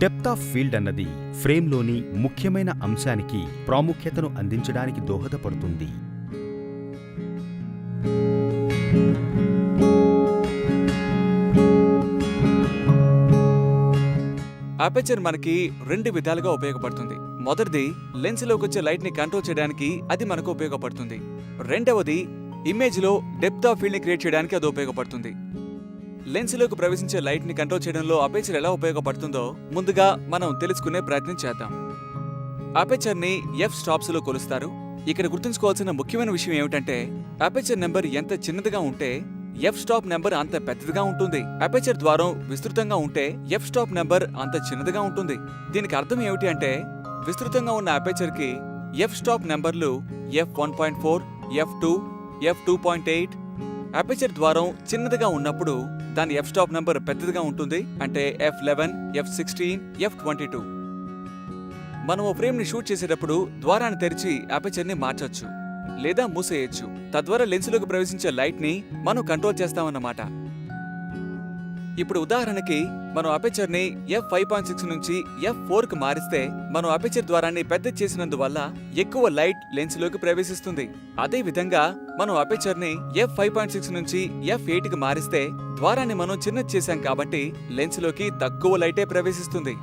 Depth of field అన్నది ఫ్రేమ్లోని ముఖ్యమైన అంశానికి ప్రాముఖ్యతను అందించడానికి దోహదపడుతుంది. అపెచర్ మనకి 2 విధాలుగా ఉపయోగపడుతుంది. మొదటిది లెన్స్లోకి వచ్చే లైట్ ని కంట్రోల్ చేయడానికి అది మనకు ఉపయోగపడుతుంది. రెండవది ఇమేజ్ లో డెప్త్ ఆఫ్ ఫీల్డ్ ని క్రియేట్ చేయడానికి అది ఉపయోగపడుతుంది. లెన్స్లోకి ప్రవేశించే లైట్ ని కంట్రోల్ చేయడంలో అపెచర్ ఎలా ఉపయోగపడుతుందో ముందుగా మనం తెలుసుకునే ప్రయత్నం చేద్దాం. అపెచర్ ని ఎఫ్ స్టాప్స్ లో కొలుస్తారు. ఇక్కడ గుర్తుంచుకోవాల్సిన ముఖ్యమైన విషయం ఏమిటంటే అపెచర్ నెంబర్ ఎంత చిన్నదిగా ఉంటే ఎఫ్ స్టాప్ నెంబర్ అంత పెద్దదిగా ఉంటుంది. అపెచర్ ద్వారం విస్తృతంగా ఉంటే ఎఫ్ స్టాప్ నెంబర్ అంత చిన్నదిగా ఉంటుంది. దీనికి అర్థం ఏమిటి అంటే విస్తృతంగా ఉన్న అపెచర్ కి ఎఫ్ స్టాప్ నెంబర్లు f1.4, f2, f2.8. అపెచర్ ద్వారం చిన్నదిగా ఉన్నప్పుడు దాని ఎఫ్ స్టాప్ నెంబర్ పెద్దదిగా ఉంటుంది, అంటే f11, f16, f22. మనం ఓ ఫ్రేమ్ ని షూట్ చేసేటప్పుడు ద్వారాన్ని తెరిచి అపెచర్ ని మార్చొచ్చు లేదా మూసేయచ్చు. తద్వారా లెన్స్లోకి ప్రవేశించే లైట్ ని మనం కంట్రోల్ చేస్తామన్నమాట. ఇప్పుడు ఉదాహరణకి మనం అపెచర్ ని f5.6 నుంచి f4 కి మారిస్తే మనం అపెచర్ ద్వారాన్ని పెద్ద చేసినందువల్ల ఎక్కువ లైట్ లెన్స్లోకి ప్రవేశిస్తుంది. అదే విధంగా మనం అపెచర్ ని f5.6 నుంచి f8 కి మారిస్తే ద్వారాన్ని మనం చిన్నది చేశాం కాబట్టి లెన్స్లోకి తక్కువ లైటే ప్రవేశిస్తుంది.